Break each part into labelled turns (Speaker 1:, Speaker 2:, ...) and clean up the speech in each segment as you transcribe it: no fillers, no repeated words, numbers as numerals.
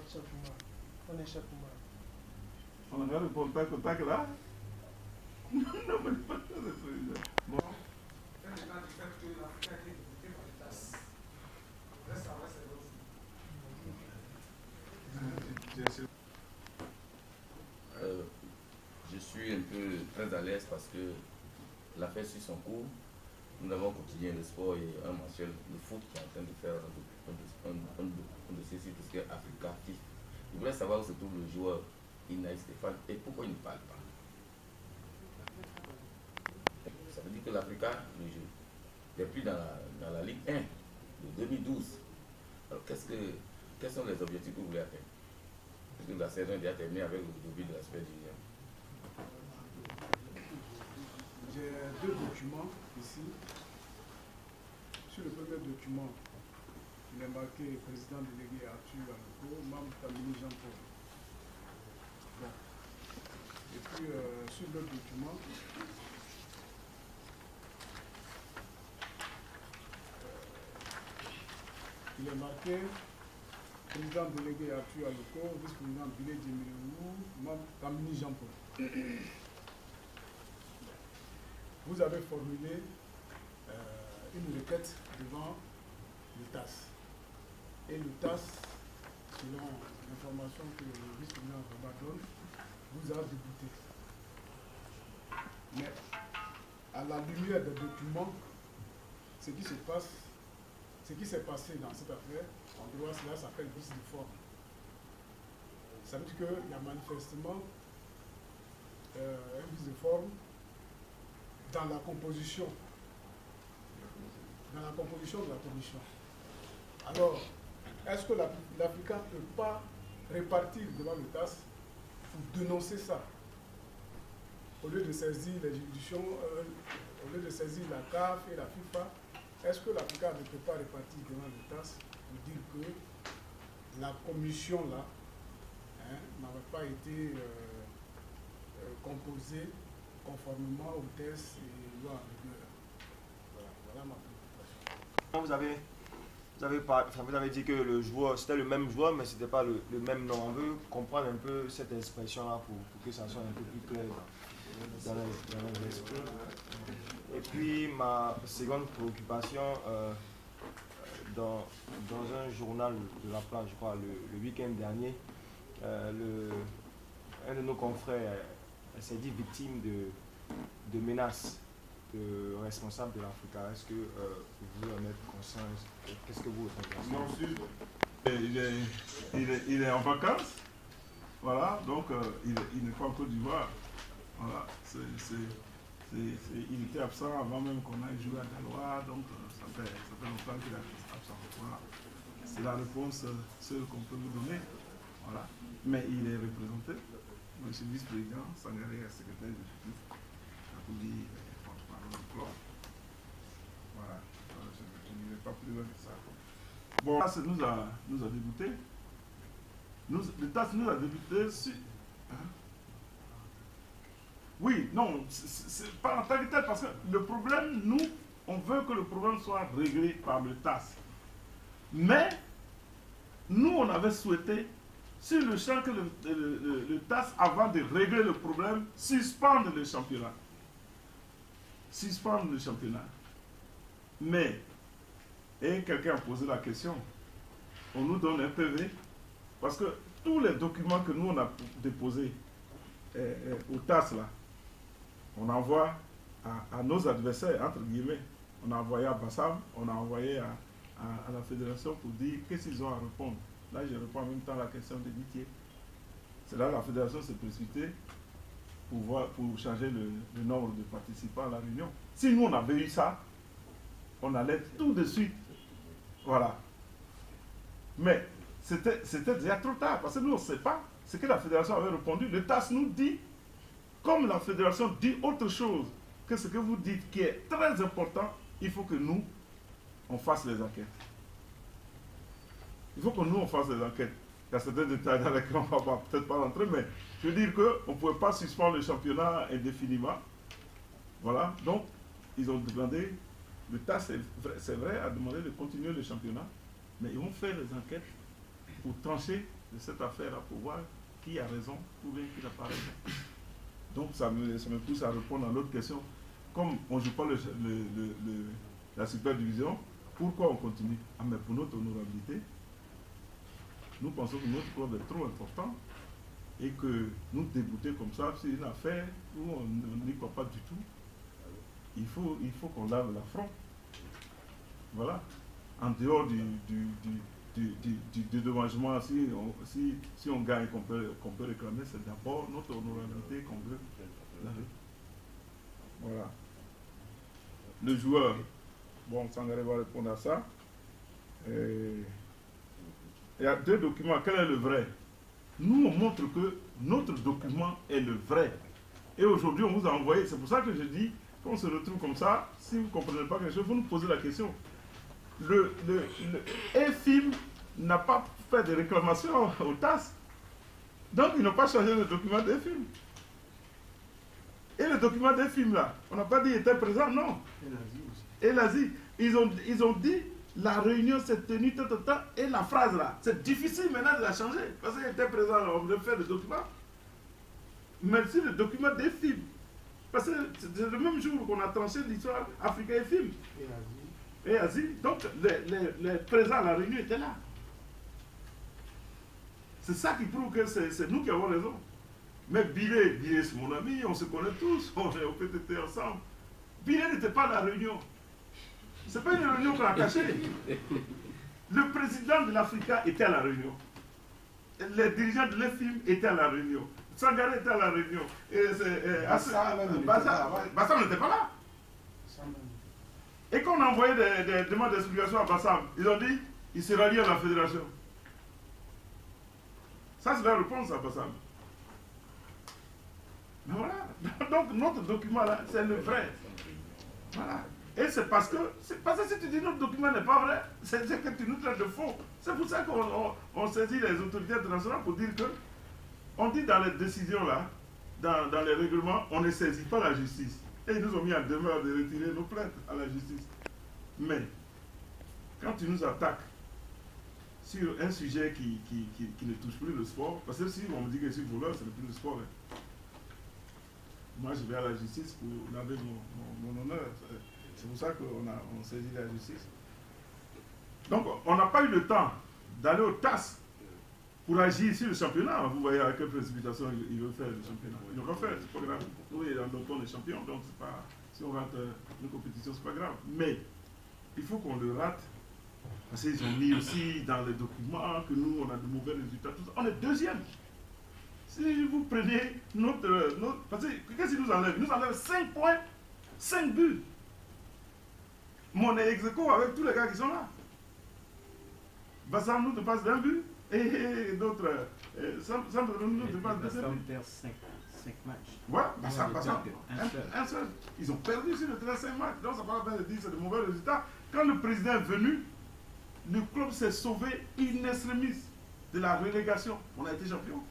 Speaker 1: On est chef moi.
Speaker 2: On a le contact là. Non, mais pas le président. Bon.
Speaker 3: Je suis un peu très à l'aise parce que l'affaire suit son cours. Nous avons quotidien le sport et un mensuel, le foot, qui est en train de faire un dossier sur tout ce qui est Africa FIFA. Je voudrais savoir où se trouve le joueur Inaï Stéphane et pourquoi il ne parle pas. Ça veut dire que l'Africa ne joue. Il n'est plus dans la Ligue 1 de 2012. Alors quels sont les objectifs que vous voulez atteindre? Parce que la saison est déjà terminée avec le début de la Super Division.
Speaker 1: J'ai deux documents ici. Sur le premier document, il est marqué président délégué Arthur Aluko, membre Kamini Jean-Paul. Bon. Et puis sur l'autre document, il est marqué président délégué Arthur Aluko, vice-président Bilé Djemirou, membre Kamini Jean-Paul. Vous avez formulé une requête devant le TAS. Et le TAS, selon l'information que le vice-président Rabat donne, vous a débuté. Mais à la lumière des documents, ce qui se passe, ce qui s'est passé dans cette affaire, en droit, cela s'appelle vice de forme. Ça veut dire qu'il y a manifestement un vice de forme dans la composition de la commission. Alors, est-ce que l'Africa ne peut pas répartir devant le TAS pour dénoncer ça? Au lieu de saisir les juridictions, au lieu de saisir la CAF et la FIFA, est-ce que l'Africa ne peut pas répartir devant le TAS pour dire que la commission là n'avait pas été composée conformément aux tests et lois en vigueur? Voilà ma préoccupation.
Speaker 4: Vous avez dit que le joueur, c'était le même joueur, mais ce n'était pas le même nom. On veut comprendre un peu cette expression-là pour que ça soit un peu plus clair dans l'esprit. Et puis, ma seconde préoccupation, dans un journal de la place, je crois, le week-end dernier, un de nos confrères s'est dit victime de menaces de responsables de l'Africa. Est-ce que vous en êtes conscient? Qu'est-ce que vous en pensez?
Speaker 2: Non, il est en vacances. Voilà, donc il n'est pas en Côte d'Ivoire. Voilà, il était absent avant même qu'on aille jouer à Galois, donc ça fait longtemps qu'il est absent. Voilà. C'est la réponse seule qu'on peut vous donner. Voilà. Mais il est représenté. Monsieur le vice-président, Sangaré, secrétaire exécutif, Akoudi, porte-parole du club. Voilà. Je n'irai pas plus loin que ça. Bon, ça nous a débuté. Le TAS nous a débuté sur. Hein? Oui, non, c'est pas en tant que tel, parce que le problème, nous, on veut que le problème soit réglé par le TAS. Mais, nous, on avait souhaité, sur le champ que le TAS, avant de régler le problème, suspendre le championnat. Suspendre le championnat. Mais, et quelqu'un a posé la question, on nous donne un PV, parce que tous les documents que nous, on a déposés au TAS, là, on envoie à nos adversaires, entre guillemets. On a envoyé à Bassam, on a envoyé à la fédération pour dire qu'est-ce qu'ils ont à répondre. Là, je réponds en même temps à la question de Didier. C'est là que la fédération s'est précipitée pour changer le nombre de participants à la réunion. Si nous, on avait eu ça, on allait tout de suite. Voilà. Mais c'était déjà trop tard, parce que nous, on ne sait pas ce que la fédération avait répondu. Le TAS nous dit, comme la fédération dit autre chose que ce que vous dites qui est très important, il faut que nous, on fasse les enquêtes. Il faut que nous, on fasse les enquêtes. Il y a certains détails dans lesquels on ne va peut-être pas rentrer, mais je veux dire qu'on ne pouvait pas suspendre le championnat indéfiniment. Voilà, donc ils ont demandé, le TAS, c'est vrai, a demandé de continuer le championnat, mais ils vont faire les enquêtes pour trancher de cette affaire-là pour voir qui a raison ou bien qui n'a pas raison. Donc ça me pousse à répondre à l'autre question. Comme on ne joue pas la super division, pourquoi on continue? Ah, mais pour notre honorabilité, nous pensons que notre club est trop important et que nous débuter comme ça, c'est une affaire où on n'y croit pas du tout. Il faut qu'on lave l'affront. Voilà. En dehors du dédommagement, si on gagne, qu'on peut réclamer, c'est d'abord notre honorabilité qu'on veut laver. Voilà. Le joueur, bon, Sangaré va répondre à ça. Il y a 2 documents. Quel est le vrai? Nous, on montre que notre document est le vrai. Et aujourd'hui, on vous a envoyé. C'est pour ça que je dis, quand on se retrouve comme ça, si vous ne comprenez pas quelque chose, vous nous posez la question. Le EFIM n'a pas fait de réclamation au TAS. Donc, ils n'ont pas changé le document d'EFIM. Et le document d'EFIM, là, on n'a pas dit qu'il était présent, non. Et l'Asie. Ils ont dit, la réunion s'est tenue, et la phrase, là, c'est difficile maintenant de la changer. Parce qu'il était présent, on devait faire le document. Mais si le document d'EFIM, parce que c'est le même jour qu'on a tranché l'histoire Africa-EFIM. Et Asie. Donc, les présents à la réunion étaient là. C'est ça qui prouve que c'est nous qui avons raison. Mais Bilé, c'est mon ami, on se connaît tous, on est au PTT ensemble. Bilé n'était pas à la réunion. Ce n'est pas une réunion qu'on a cachée. Le président de l'Africa était à la réunion. Les dirigeants de l'EFIM étaient à la réunion. Sangaré était à la réunion. Bassam n'était pas là. Et quand on a envoyé des demandes d'explication à Bassam, ils ont dit il se rallie à la fédération. Ça, c'est la réponse à Bassam. Mais voilà. Donc, notre document là, c'est le vrai. Voilà. Et c'est parce que si tu dis notre document n'est pas vrai, c'est que tu nous traites de faux. C'est pour ça qu'on saisit les autorités internationales pour dire que, on dit dans les décisions là, dans les règlements, on ne saisit pas la justice. Et ils nous ont mis en demeure de retirer nos plaintes à la justice. Mais, quand tu nous attaques sur un sujet qui ne touche plus le sport, parce que si on me dit que je suis voleur, ce n'est plus le sport. Hein. Moi, je vais à la justice pour laver mon honneur. C'est pour ça qu'on saisit la justice. Donc, on n'a pas eu le temps d'aller au TAS pour agir sur le championnat. Vous voyez à quelle précipitation il veut faire le championnat. Il n'aura pas fait, c'est pas grave. Nous, on est champion, donc pas, si on rate une compétition, c'est pas grave. Mais il faut qu'on le rate. Parce qu'ils ont mis aussi dans les documents que nous, on a de mauvais résultats. Tout ça. On est 2e. Si vous prenez notre parce que qu'est-ce qu'ils nous enlèvent? Ils nous enlèvent 5 points, 5 buts. Mais on est ex-aequo avec tous les gars qui sont là. Bassam nous te passe d'un but et d'autres. Sam nous te passe d'un but.
Speaker 5: Perd 5 matchs.
Speaker 2: Voilà, Bassam. Un seul. Ils ont perdu sur le terrain 5 matchs. Donc ça ne va pas dire que c'est de mauvais résultats. Quand le président est venu, le club s'est sauvé in extremis de la relégation. On a été champion.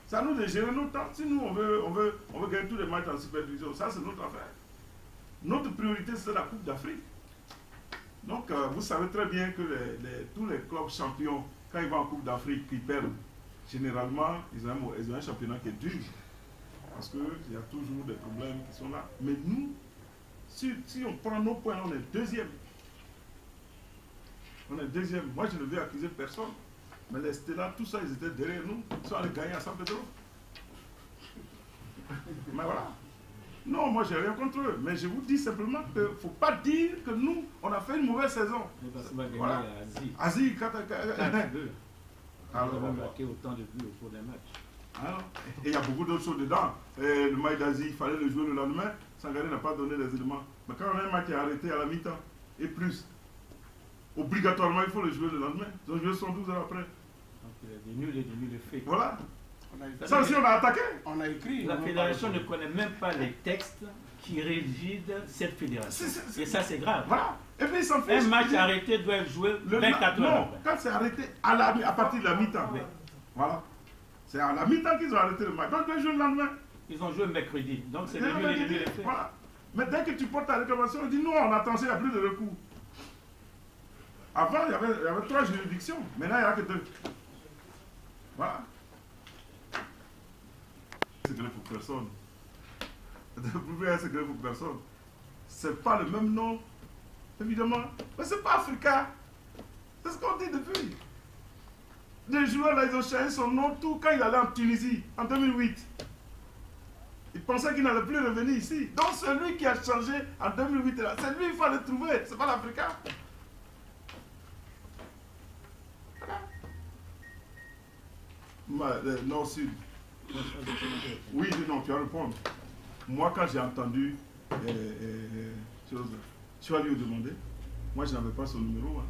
Speaker 2: C'est à nous de gérer notre temps. Si nous, on veut gagner tous les matchs en super division, ça c'est notre affaire. Notre priorité, c'est la Coupe d'Afrique. Donc, vous savez très bien que tous les clubs champions, quand ils vont en Coupe d'Afrique, ils perdent. Généralement, ils ont un championnat qui est dur. Parce qu'il y a toujours des problèmes qui sont là. Mais nous, si on prend nos points, on est 2e. On est 2e. Moi, je ne vais accuser personne. Mais les Stella, tout ça, ils étaient derrière nous. Ils sont allés gagner à San Pedro. Mais voilà. Non, moi, je n'ai rien contre eux. Mais je vous dis simplement qu'il ne faut pas dire que nous, on a fait une mauvaise saison.
Speaker 5: Voilà.
Speaker 2: Asie, 4-2.
Speaker 5: Alors, on a marqué autant de buts au cours des matchs.
Speaker 2: Et il y a beaucoup d'autres choses dedans. Le match d'Asie, il fallait le jouer le lendemain. Sangaré n'a pas donné les éléments. Mais quand un match est arrêté à la mi-temps, et plus, obligatoirement, il faut le jouer le lendemain. Ils ont joué 112 heures après.
Speaker 5: Donc, des nuls et des nuls faits.
Speaker 2: Voilà. Ça aussi, on a attaqué.
Speaker 1: On a écrit.
Speaker 5: La fédération ne connaît même pas les textes qui régissent cette fédération. Et ça, c'est grave.
Speaker 2: Voilà. Et puis, ils s'en fichent.
Speaker 5: Un match arrêté doit être joué 24 heures.
Speaker 2: Non, quand c'est arrêté à partir de la mi-temps.
Speaker 5: Oui.
Speaker 2: Voilà. C'est à la mi-temps qu'ils ont arrêté le match. Donc, ils jouent le lendemain.
Speaker 5: Ils ont joué mercredi. Donc, c'est des nuls et des nuls faits.
Speaker 2: Voilà. Mais dès que tu portes ta réclamation, on dit non, on a tenté, il n'y a plus de recours. Avant, il y avait 3 juridictions. Maintenant, il n'y en a que 2. Voilà. C'est secret pour personne. Vous un secret pour personne. C'est pas le même nom, évidemment. Mais c'est pas Africa. C'est ce qu'on dit depuis. Les joueurs là, ils ont changé son nom tout quand il allait en Tunisie, en 2008. Il pensait qu'il n'allait plus revenir ici. Donc celui qui a changé en 2008, c'est lui qu'il faut le trouver. C'est pas l'Africain. Nord-Sud. Oui, non, tu vas répondre. Moi, quand j'ai entendu tu vas lui demander. Moi, je n'avais pas son numéro. Hein.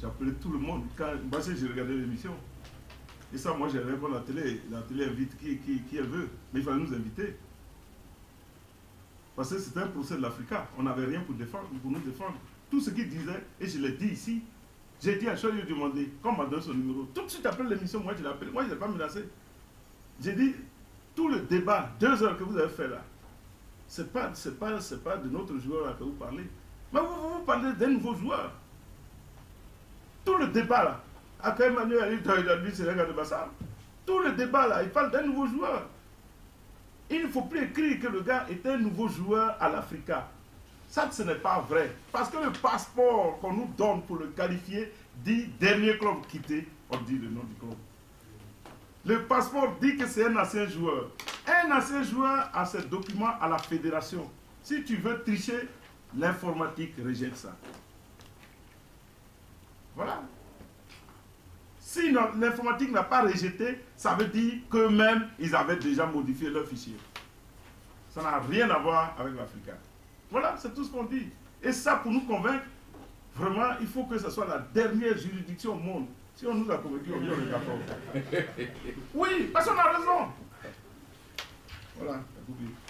Speaker 2: J'ai appelé tout le monde. Parce que j'ai regardé l'émission. Et ça, moi, j'ai répondu à la télé. La télé invite qui elle veut. Mais il fallait nous inviter. Parce que c'était un procès de l'Africa. On n'avait rien pour nous défendre. Tout ce qu'il disait, et je l'ai dit ici, j'ai dit à Choix lui demander, quand on m'a donné son numéro, tout de suite après l'émission, moi je l'ai appelé. Moi, je ne l'ai pas menacé. J'ai dit, tout le débat, 2 heures que vous avez fait là, ce n'est pas de notre joueur là que vous parlez. Mais vous parlez d'un nouveau joueur. Tout le débat là, à quand Emmanuel a dit c'est le gars de Bassam. Tout le débat là, il parle d'un nouveau joueur. Il ne faut plus écrire que le gars est un nouveau joueur à l'Africa. Ça, ce n'est pas vrai. Parce que le passeport qu'on nous donne pour le qualifier dit dernier club quitté, on dit le nom du club. Le passeport dit que c'est un ancien joueur. Un ancien joueur a ses documents à la fédération. Si tu veux tricher, l'informatique rejette ça. Voilà. Si l'informatique n'a pas rejeté, ça veut dire qu'eux-mêmes, ils avaient déjà modifié leur fichier. Ça n'a rien à voir avec l'Africa. Voilà, c'est tout ce qu'on dit. Et ça, pour nous convaincre, vraiment, il faut que ce soit la dernière juridiction au monde. Si on nous a convaincus, on est d'accord. Oui, parce qu'on a raison. Voilà.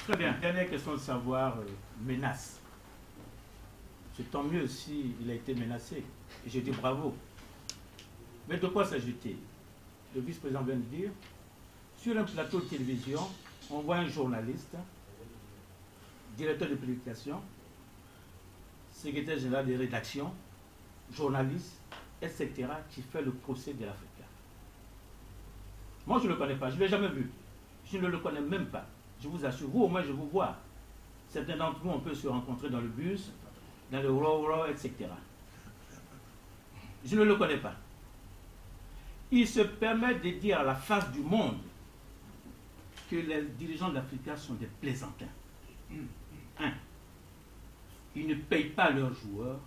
Speaker 5: Très bien. Dernière question de savoir, menace. C'est tant mieux s'il a été menacé. Et je dis bravo. Mais de quoi s'agit-il? Le vice-président vient de dire, sur un plateau de télévision, on voit un journaliste, directeur de publication, secrétaire général des rédactions, journaliste, etc., qui fait le procès de l'Africa. Moi, je ne le connais pas, je ne l'ai jamais vu. Je ne le connais même pas. Je vous assure, vous, au moins, je vous vois. Certains d'entre vous, on peut se rencontrer dans le bus, dans le Roro, etc. Je ne le connais pas. Il se permet de dire à la face du monde que les dirigeants de l'Africa sont des plaisantins. 1. Ils ne payent pas leurs joueurs.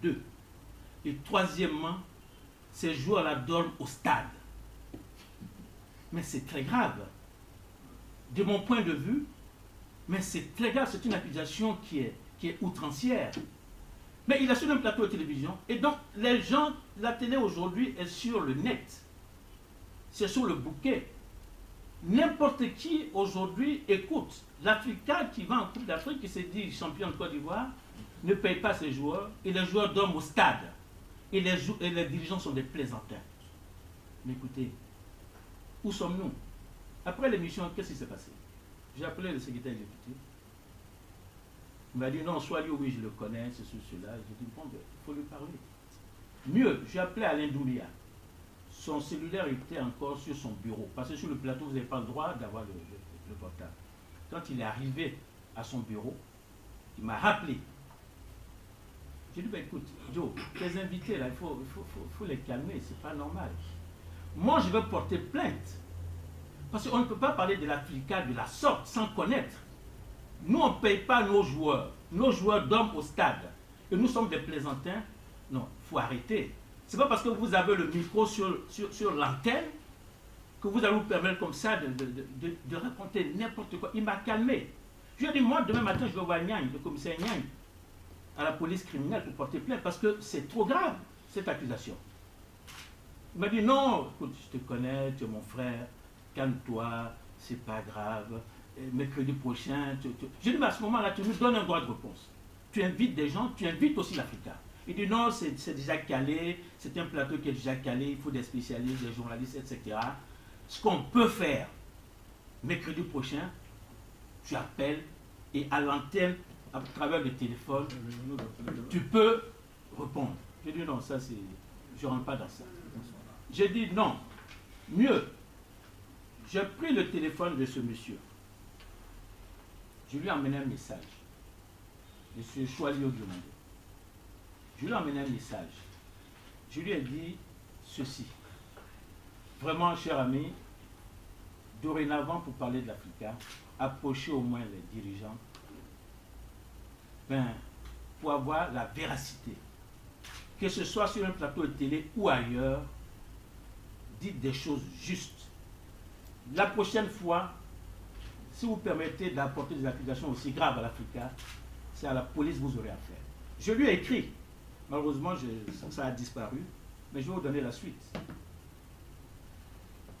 Speaker 5: 2. Et troisièmement, ces joueurs-là dorment au stade. Mais c'est très grave. De mon point de vue, mais c'est très grave, c'est une accusation qui est outrancière. Mais il a sur un plateau de télévision, et donc les gens, la télé aujourd'hui est sur le net. C'est sur le bouquet. N'importe qui aujourd'hui écoute. L'Africain qui va en Coupe d'Afrique, qui se dit champion de Côte d'Ivoire, ne paye pas ses joueurs, et les joueurs dorment au stade. Et les dirigeants sont des plaisantins. Mais écoutez, où sommes-nous? Après l'émission, qu'est-ce qui s'est passé? J'ai appelé le secrétaire exécutif. Il m'a dit non, soit lui, oui, je le connais, c'est cela. J'ai dit bon, ben, il faut lui parler. Mieux, j'ai appelé Alain Doumbia. Son cellulaire était encore sur son bureau. Parce que sur le plateau, vous n'avez pas le droit d'avoir le portable. Quand il est arrivé à son bureau, il m'a rappelé. J'ai dit, ben, écoute, Joe, tes invités, là, il faut les calmer, c'est pas normal. Moi, je vais porter plainte. Parce qu'on ne peut pas parler de l'Africa de la sorte, sans connaître. Nous, on ne paye pas nos joueurs. Nos joueurs dorment au stade. Et nous sommes des plaisantins. Non, il faut arrêter. Ce n'est pas parce que vous avez le micro sur l'antenne que vous allez vous permettre comme ça de raconter n'importe quoi. Il m'a calmé. Je lui ai dit, moi, demain matin, je vais voir Niagne, le commissaire Niagne, à la police criminelle pour porter plainte parce que c'est trop grave, cette accusation. Il m'a dit, non, écoute, je te connais, tu es mon frère, calme-toi, c'est pas grave. Mercredi prochain, j'ai dit, mais à ce moment-là, tu nous donnes un droit de réponse. Tu invites des gens, tu invites aussi l'Africa. Il dit, non, c'est déjà calé, c'est un plateau qui est déjà calé, il faut des spécialistes, des journalistes, etc. Ce qu'on peut faire, mercredi prochain, tu appelles et à l'antenne, à travers le téléphone, tu peux répondre. J'ai dit, non, ça c'est... Je ne rentre pas dans ça. J'ai dit, non, Mieux, j'ai pris le téléphone de ce monsieur. Je lui ai emmené un message. Monsieur Choualio Diomandé. Je lui ai emmené un message. Je lui ai dit ceci. Vraiment, cher ami, dorénavant, pour parler de l'Africa, approchez au moins les dirigeants pour avoir la véracité. Que ce soit sur un plateau de télé ou ailleurs, dites des choses justes. La prochaine fois, si vous permettez d'apporter des accusations aussi graves à l'Africa, c'est à la police que vous aurez affaire. Je lui ai écrit. Malheureusement, ça a disparu, mais je vais vous donner la suite.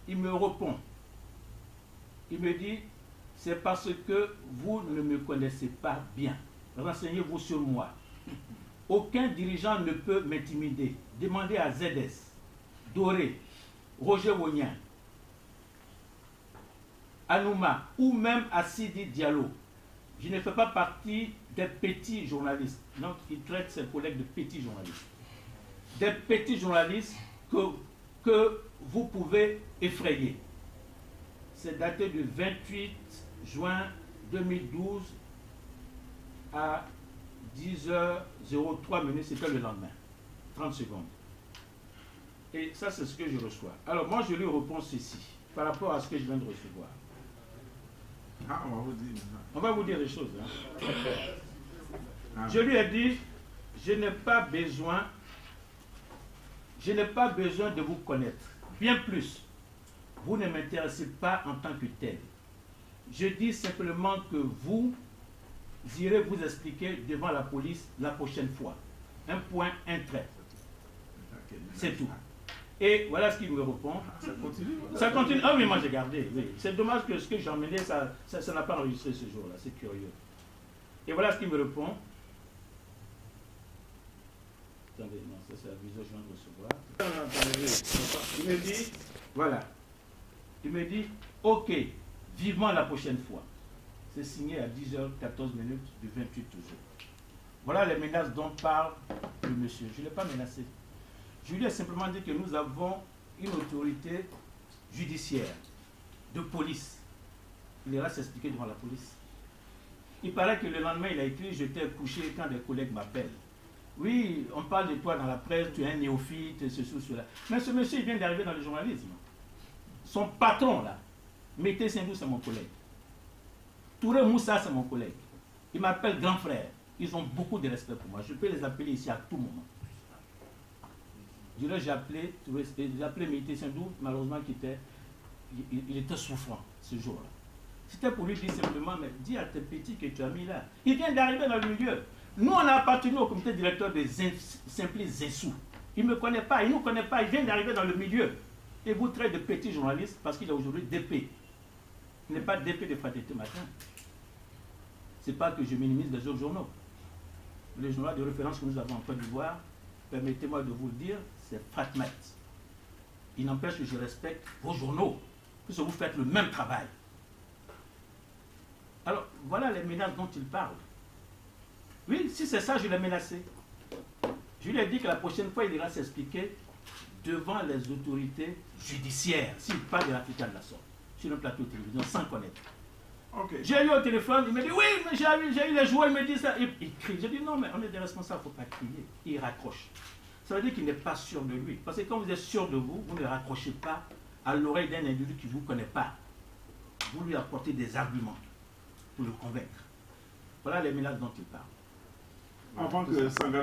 Speaker 5: Il me répond. Il me dit, c'est parce que vous ne me connaissez pas bien. Renseignez-vous sur moi. Aucun dirigeant ne peut m'intimider. Demandez à ZS, Doré, Roger Wonien, Anouma ou même à Sidi Diallo. Je ne fais pas partie des petits journalistes. Donc, il traite ses collègues de petits journalistes. Des petits journalistes que vous pouvez effrayer. C'est daté du 28 juin 2012 à 10h03, c'était le lendemain. 30 secondes. Et ça, c'est ce que je reçois. Alors, moi, je lui réponds ceci, par rapport à ce que je viens de recevoir.
Speaker 2: Ah, on va vous dire maintenant.
Speaker 5: On va vous dire les choses. Je lui ai dit, je n'ai pas besoin de vous connaître. Bien plus, vous ne m'intéressez pas en tant que tel. Je dis simplement que vous irez vous expliquer devant la police la prochaine fois. Un point, un trait. C'est tout. Et voilà ce qu'il me répond.
Speaker 2: Ça continue.
Speaker 5: Ça continue. Ah oui, moi j'ai gardé. Oui. C'est dommage que ce que j'ai emmené, ça n'a pas enregistré ce jour-là. C'est curieux. Et voilà ce qu'il me répond. Attendez, non, ça c'est la vision que je viens de recevoir. Il me dit, voilà. Il me dit, ok, vivement la prochaine fois. C'est signé à 10h14 du 28 toujours. Voilà les menaces dont parle le monsieur. Je ne l'ai pas menacé. Je lui ai simplement dit que nous avons une autorité judiciaire, de police. Il ira s'expliquer devant la police. Il paraît que le lendemain, il a écrit « J'étais couché quand des collègues m'appellent. Oui, on parle de toi dans la presse, tu es un néophyte, ceci ou cela. » Mais ce monsieur, il vient d'arriver dans le journalisme. Son patron, là, Mété Sindou, c'est mon collègue. Touré Moussa, c'est mon collègue. Il m'appelle grand frère. Ils ont beaucoup de respect pour moi. Je peux les appeler ici à tout moment. J'ai appelé Mété Sindou, malheureusement, il était souffrant ce jour-là. C'était pour lui dire simplement, mais dis à tes petits que tu as mis là. Il vient d'arriver dans le milieu. Nous, on a appartenu au comité directeur des Simplis Zensou. Il ne me connaît pas, il ne nous connaît pas, il vient d'arriver dans le milieu. Et vous traitez de petits journalistes parce qu'il est aujourd'hui DP. Il n'est pas DP de Fraternité Matin. Ce n'est pas que je minimise les autres journaux. Les journaux de référence que nous avons en Côte d'Ivoire, permettez-moi de vous le dire, c'est Fratmat. Il n'empêche que je respecte vos journaux, puisque vous faites le même travail. Alors, voilà les menaces dont il parle. Oui, si c'est ça, je l'ai menacé. Je lui ai dit que la prochaine fois, il ira s'expliquer devant les autorités judiciaires, s'il parle de l'Africa de la sorte, sur un plateau de télévision, sans connaître.
Speaker 2: Okay.
Speaker 5: J'ai eu au téléphone, il me dit, oui, mais j'ai eu les joueurs, il me dit ça. Il crie. J'ai dit, non, mais on est des responsables, il ne faut pas crier. Il raccroche. Ça veut dire qu'il n'est pas sûr de lui. Parce que quand vous êtes sûr de vous, vous ne raccrochez pas à l'oreille d'un individu qui ne vous connaît pas. Vous lui apportez des arguments pour le convaincre. Voilà les menaces dont il parle.
Speaker 2: Avant que Sangare